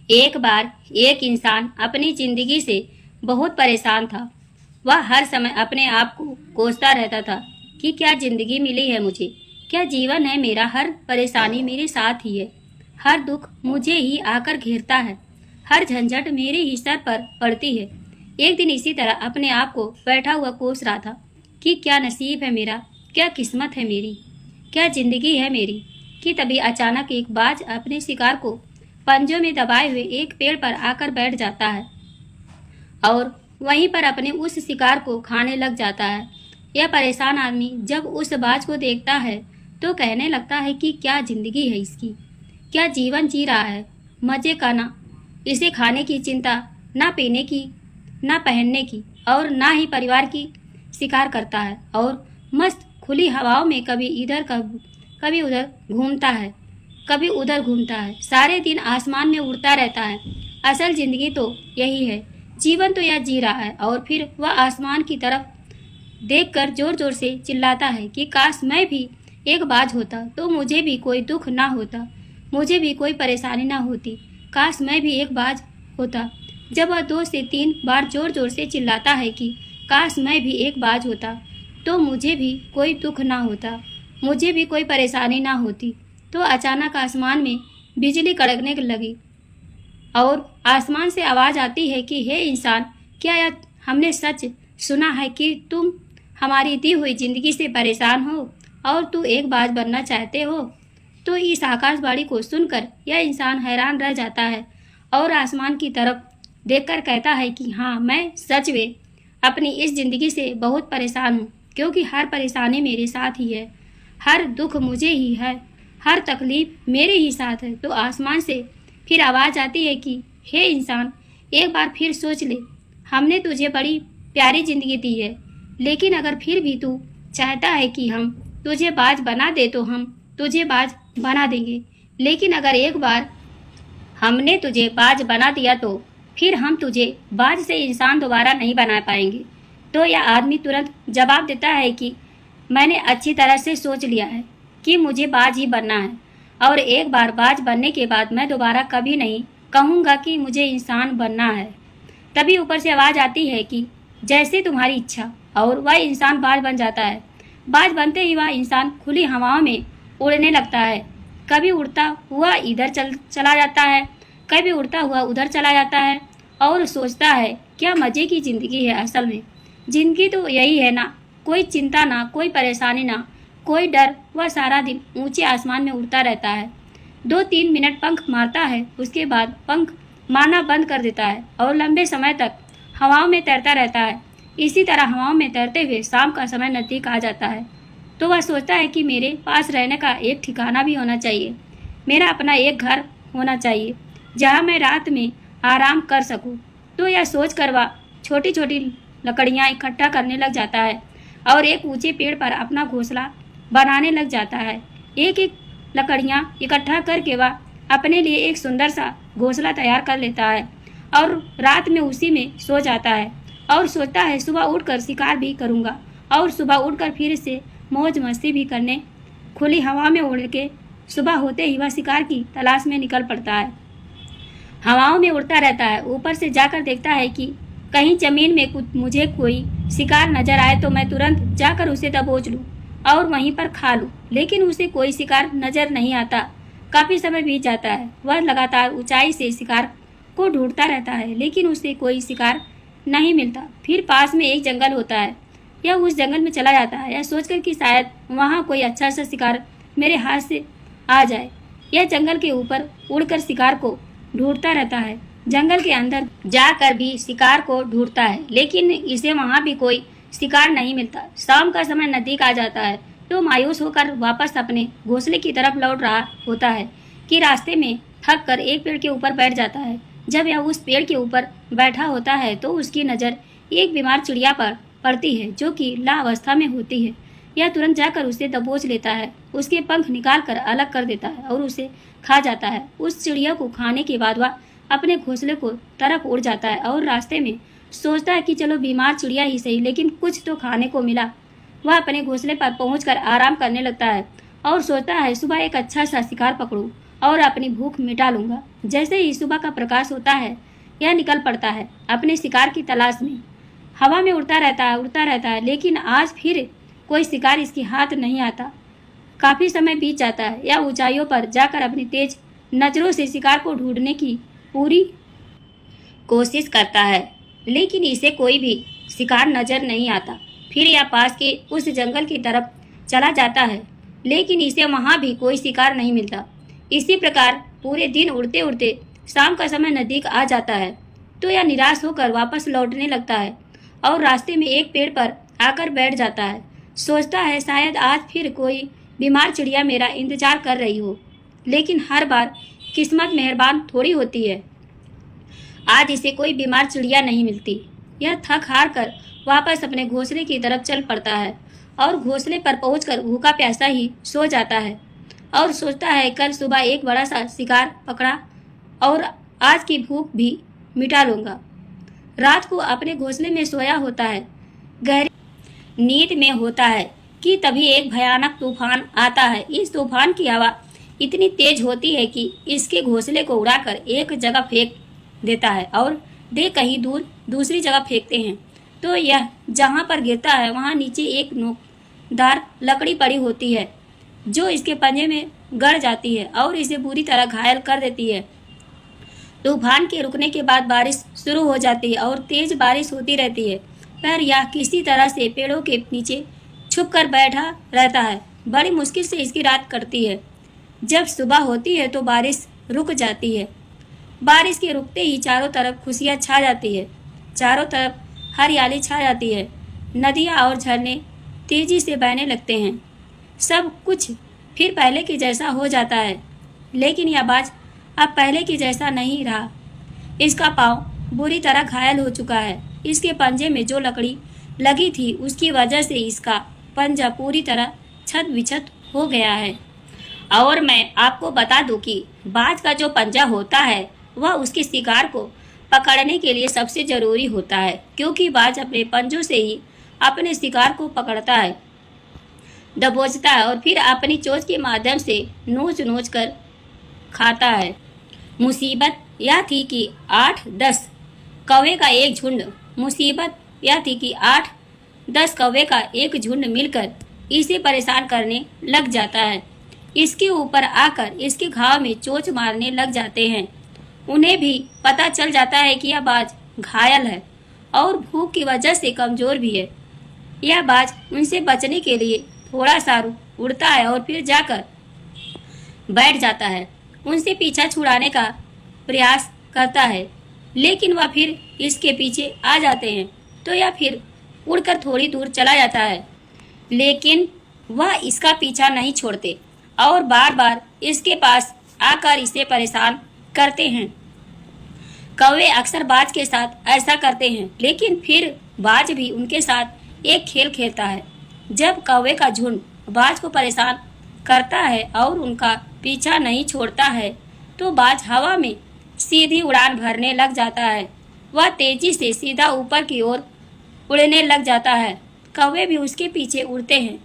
एक बार एक इंसान अपनी जिंदगी से बहुत परेशान था। वह हर समय अपने आप को कोसता रहता था कि क्या जिंदगी मिली है मुझे, क्या जीवन है मेरा, हर परेशानी मेरे साथ ही है, हर दुख मुझे ही आकर घेरता है, हर झंझट मेरे ही सर पर पड़ती है। एक दिन इसी तरह अपने आप को बैठा हुआ कोस रहा था कि क्या नसीब है मेरा, क्या किस्मत है मेरी, क्या जिंदगी है मेरी, कि तभी अचानक एक बाज अपने शिकार को पंजों में दबाए हुए एक पेड़ पर आकर बैठ जाता है और वहीं पर अपने उस शिकार को खाने लग जाता है। यह परेशान आदमी जब उस बाज को देखता है तो कहने लगता है कि क्या जिंदगी है इसकी, क्या जीवन जी रहा है, मजे का ना इसे खाने की चिंता, ना पीने की, ना पहनने की और ना ही परिवार की शिकार करता है और मस्त खुली हवाओं में कभी इधर कभी उधर घूमता है, कभी उधर घूमता है, सारे दिन आसमान में उड़ता रहता है। असल जिंदगी तो यही है, जीवन तो यह जी रहा है। और फिर वह आसमान की तरफ देखकर जोर जोर से चिल्लाता है कि काश मैं भी एक बाज होता तो मुझे भी कोई दुख ना होता, मुझे भी कोई परेशानी ना होती, काश मैं भी एक बाज होता। जब वह 2 से 3 बार जोर जोर से चिल्लाता है कि काश मैं भी एक बाज होता तो मुझे भी कोई दुख ना होता, मुझे भी कोई परेशानी ना होती, तो अचानक आसमान में बिजली कड़कने लगी और आसमान से आवाज आती है कि हे इंसान, क्या यह हमने सच सुना है कि तुम हमारी दी हुई जिंदगी से परेशान हो और तू एक बाज बनना चाहते हो। तो इस आकाशवाणी को सुनकर यह इंसान हैरान रह जाता है और आसमान की तरफ देखकर कहता है कि हाँ, मैं सच में अपनी इस जिंदगी से बहुत परेशान हूँ, क्योंकि हर परेशानी मेरे साथ ही है, हर दुख मुझे ही है, हर तकलीफ मेरे ही साथ है। तो आसमान से फिर आवाज आती है कि हे इंसान, एक बार फिर सोच ले, हमने तुझे बड़ी प्यारी जिंदगी दी है, लेकिन अगर फिर भी तू चाहता है कि हम तुझे बाज बना दे तो हम तुझे बाज बना देंगे, लेकिन अगर एक बार हमने तुझे बाज बना दिया तो फिर हम तुझे बाज से इंसान दोबारा नहीं बना पाएंगे। तो यह आदमी तुरंत जवाब देता है कि मैंने अच्छी तरह से सोच लिया है कि मुझे बाज ही बनना है, और एक बार बाज बनने के बाद मैं दोबारा कभी नहीं कहूँगा कि मुझे इंसान बनना है। तभी ऊपर से आवाज़ आती है कि जैसे तुम्हारी इच्छा, और वह इंसान बाज बन जाता है। बाज बनते ही वह इंसान खुली हवाओं में उड़ने लगता है, कभी उड़ता हुआ इधर चला जाता है, कभी उड़ता हुआ उधर चला जाता है और सोचता है क्या मज़े की ज़िंदगी है। असल में ज़िंदगी तो यही है ना, कोई चिंता ना, कोई परेशानी ना, कोई डर। वह सारा दिन ऊंचे आसमान में उड़ता रहता है, 2-3 मिनट पंख मारता है, उसके बाद पंख मारना बंद कर देता है और लंबे समय तक हवाओं में तैरता रहता है। इसी तरह हवाओं में तैरते हुए शाम का समय नज़दीक आ जाता है तो वह सोचता है कि मेरे पास रहने का एक ठिकाना भी होना चाहिए, मेरा अपना एक घर होना चाहिए जहाँ मैं रात में आराम कर सकूँ। तो यह सोच कर वह छोटी छोटी लकड़ियाँ इकट्ठा करने लग जाता है और एक ऊंचे पेड़ पर अपना घोंसला बनाने लग जाता है। एक एक लकड़ियाँ इकट्ठा करके वह अपने लिए एक सुंदर सा घोंसला तैयार कर लेता है और रात में उसी में सो जाता है और सोचता है सुबह उठकर शिकार भी करूँगा, और सुबह उठकर फिर से मौज मस्ती भी करने खुली हवा में उड़ के सुबह होते ही वह शिकार की तलाश में निकल पड़ता है। हवाओं में उड़ता रहता है, ऊपर से जाकर देखता है कि कहीं जमीन में कुछ मुझे कोई शिकार नजर आए तो मैं तुरंत जाकर उसे दबोच लूं और वहीं पर खा लूं, लेकिन उसे कोई शिकार नजर नहीं आता। काफी समय बीत जाता है, वह लगातार ऊंचाई से शिकार को ढूंढता रहता है, लेकिन उसे कोई शिकार नहीं मिलता। फिर पास में एक जंगल होता है, यह उस जंगल में चला जाता है, यह सोचकर कि शायद वहाँ कोई अच्छा सा शिकार मेरे हाथ से आ जाए। यह जंगल के ऊपर उड़कर शिकार को ढूंढता रहता है, जंगल के अंदर जाकर भी शिकार को ढूंढता है, लेकिन इसे वहाँ भी कोई शिकार नहीं मिलता। शाम का समय नजदीक आ जाता है तो मायूस होकर वापस अपने घोंसले की तरफ लौट रहा होता है कि रास्ते में थक कर एक पेड़ के ऊपर बैठ जाता है। जब यह उस पेड़ के ऊपर बैठा होता है तो उसकी नज़र एक बीमार चिड़िया पर पड़ती है जो कि लावस्था में होती है। यह तुरंत जाकर उसे दबोच लेता है, उसके पंख निकाल कर अलग कर देता है और उसे खा जाता है। उस चिड़िया को खाने के बाद वह अपने घोंसले को तरफ उड़ जाता है और रास्ते में सोचता है कि चलो बीमार चिड़िया ही सही, लेकिन कुछ तो खाने को मिला। वह अपने घोंसले पर पहुंचकर आराम करने लगता है और सोचता है सुबह एक अच्छा सा शिकार पकड़ूं और अपनी भूख मिटा लूंगा। जैसे ही सुबह का प्रकाश होता है, यह निकल पड़ता है अपने शिकार की तलाश में। हवा में उड़ता रहता है, लेकिन आज फिर कोई शिकार इसके हाथ नहीं आता। काफी समय बीत जाता है। यह ऊंचाइयों पर जाकर अपनी तेज नजरों से शिकार को ढूंढने की पूरी कोशिश करता है, लेकिन इसे कोई भी शिकार नजर नहीं आता। फिर यह पास के उस जंगल की तरफ चला जाता है, लेकिन इसे वहां भी कोई शिकार नहीं मिलता। इसी प्रकार पूरे दिन उड़ते उड़ते शाम का समय नजदीक आ जाता है, तो यह निराश होकर वापस लौटने लगता है और रास्ते में एक पेड़ पर आकर बैठ जाता है। सोचता है शायद आज फिर कोई बीमार चिड़िया मेरा इंतजार कर रही हो, लेकिन हर बार किस्मत मेहरबान थोड़ी होती है। आज इसे कोई बीमार चिड़िया नहीं मिलती। यह थक हार कर वापस अपने घोंसले की तरफ चल पड़ता है और घोंसले पर पहुंचकर भूखा प्यासा ही सो जाता है और सोचता है कल सुबह एक बड़ा सा शिकार पकड़ा और आज की भूख भी मिटा लूंगा। रात को अपने घोंसले में सोया होता है, गहरी नींद में होता है कि तभी एक भयानक तूफान आता है। इस तूफान की हवा इतनी तेज होती है कि इसके घोंसले को उड़ाकर एक जगह फेंक देता है और दे कहीं दूर दूसरी जगह फेंकते हैं। तो यह जहां पर गिरता है वहां नीचे एक नोकदार लकड़ी पड़ी होती है, जो इसके पंजे में गड़ जाती है और इसे बुरी तरह घायल कर देती है। तूफान के रुकने के बाद बारिश शुरू हो जाती है और तेज बारिश होती रहती है, पर यह किसी तरह से पेड़ों के नीचे छुप कर बैठा रहता है। बड़ी मुश्किल से इसकी रात कटती है। जब सुबह होती है तो बारिश रुक जाती है। बारिश के रुकते ही चारों तरफ खुशियाँ छा जाती है, चारों तरफ हरियाली छा जाती है। नदियाँ और झरने तेजी से बहने लगते हैं। सब कुछ फिर पहले के जैसा हो जाता है, लेकिन यह बाज अब पहले के जैसा नहीं रहा। इसका पाँव बुरी तरह घायल हो चुका है। इसके पंजे में जो लकड़ी लगी थी उसकी वजह से इसका पंजा पूरी तरह छत विछत हो गया है। और मैं आपको बता दूं कि बाज का जो पंजा होता है वह उसके शिकार को पकड़ने के लिए सबसे जरूरी होता है, क्योंकि बाज अपने पंजों से ही अपने शिकार को पकड़ता है, दबोचता है और फिर अपनी चोंच के माध्यम से नोच नोच कर खाता है। मुसीबत यह थी कि 8-10 कौवे का एक झुंड मुसीबत यह थी कि 8-10 कौवे का एक झुंड मिलकर इसे परेशान करने लग जाता है। इसके ऊपर आकर इसके घाव में चोंच मारने लग जाते हैं। उन्हें भी पता चल जाता है कि यह बाज घायल है और भूख की वजह से कमजोर भी है। यह बाज उनसे बचने के लिए थोड़ा सा उड़ता है और फिर जाकर बैठ जाता है। उनसे पीछा छुड़ाने का प्रयास करता है, लेकिन वह फिर इसके पीछे आ जाते हैं, तो यह फिर उड़कर थोड़ी दूर चला जाता है, लेकिन वह इसका पीछा नहीं छोड़ते और बार बार इसके पास आकर इसे परेशान करते हैं। कौवे अक्सर बाज के साथ ऐसा करते हैं, लेकिन फिर बाज भी उनके साथ एक खेल खेलता है। जब कौवे का झुंड बाज को परेशान करता है और उनका पीछा नहीं छोड़ता है, तो बाज हवा में सीधी उड़ान भरने लग जाता है। वह तेजी से सीधा ऊपर की ओर उड़ने लग जाता है। कौवे भी उसके पीछे उड़ते हैं,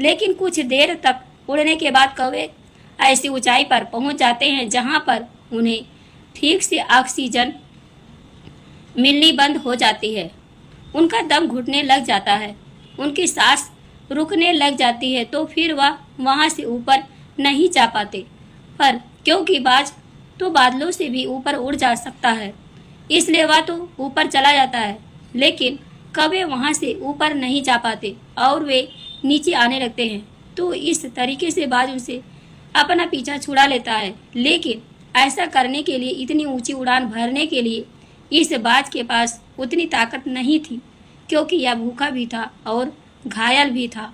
लेकिन कुछ देर तक उड़ने के बाद कौवे ऐसी ऊंचाई पर पहुंच जाते हैं जहां पर उन्हें ठीक से ऑक्सीजन मिलनी बंद हो जाती है। उनका दम घुटने लग जाता है, उनकी सांस रुकने लग जाती है, तो फिर वह वहां से ऊपर नहीं जा पाते। पर क्योंकि बाज तो बादलों से भी ऊपर उड़ जा सकता है, इसलिए वह तो ऊपर चला जाता है, लेकिन कौवे वहां से ऊपर नहीं जा पाते और वे नीचे आने लगते हैं। तो इस तरीके से बाज उनसे अपना पीछा छुड़ा लेता है, लेकिन ऐसा करने के लिए, इतनी ऊंची उड़ान भरने के लिए इस बाज के पास उतनी ताकत नहीं थी, क्योंकि यह भूखा भी था और घायल भी था।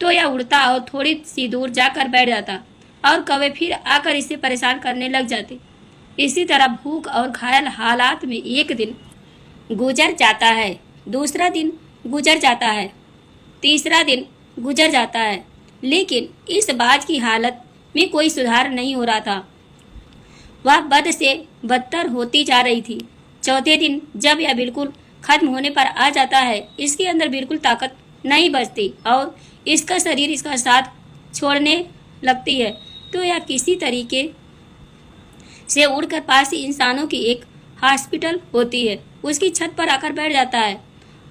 तो यह उड़ता और थोड़ी सी दूर जाकर बैठ जाता और कौवे फिर आकर इसे परेशान करने लग जाते। इसी तरह भूख और घायल हालात में एक दिन गुजर जाता है, दूसरा दिन गुजर जाता है, तीसरा दिन गुजर जाता है, लेकिन इस बाज की हालत में कोई सुधार नहीं हो रहा था। वह बद से बदतर होती जा रही थी। चौथे दिन जब यह बिल्कुल खत्म होने पर आ जाता है, इसके अंदर बिल्कुल ताकत नहीं बचती और इसका शरीर इसका साथ छोड़ने लगती है। तो यह किसी तरीके से उड़कर पास ही इंसानों की एक हॉस्पिटल होती है, उसकी छत पर आकर बैठ जाता है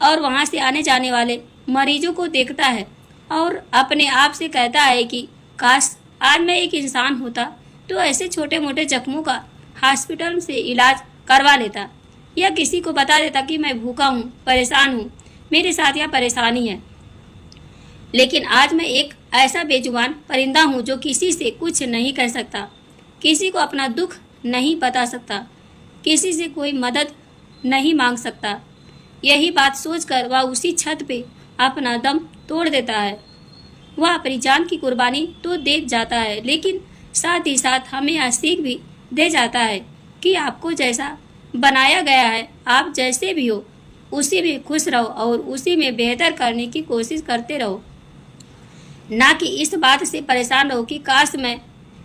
और वहां से आने जाने वाले मरीजों को देखता है और अपने आप से कहता है कि काश आज मैं एक इंसान होता तो ऐसे छोटे मोटे जख्मों का हॉस्पिटल से इलाज करवा लेता, या किसी को बता देता कि मैं भूखा हूँ, परेशान हूँ, मेरे साथ यह परेशानी है। लेकिन आज मैं एक ऐसा बेजुबान परिंदा हूँ जो किसी से कुछ नहीं कर सकता, किसी को अपना दुख नहीं बता सकता, किसी से कोई मदद नहीं मांग सकता। यही बात सोचकर वह उसी छत पे अपना दम तोड़ देता है। वह अपनी जान की कुर्बानी तो दे जाता है, लेकिन साथ ही साथ हमें यह सीख भी दे जाता है कि आपको जैसा बनाया गया है, आप जैसे भी हो उसी में खुश रहो और उसी में बेहतर करने की कोशिश करते रहो, ना कि इस बात से परेशान रहो कि काश मैं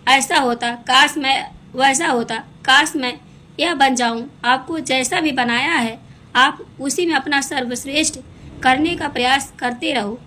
ऐसा होता, काश मैं वैसा होता, काश मैं यह बन जाऊं। आपको जैसा भी बनाया है आप उसी में अपना सर्वश्रेष्ठ करने का प्रयास करते रहो।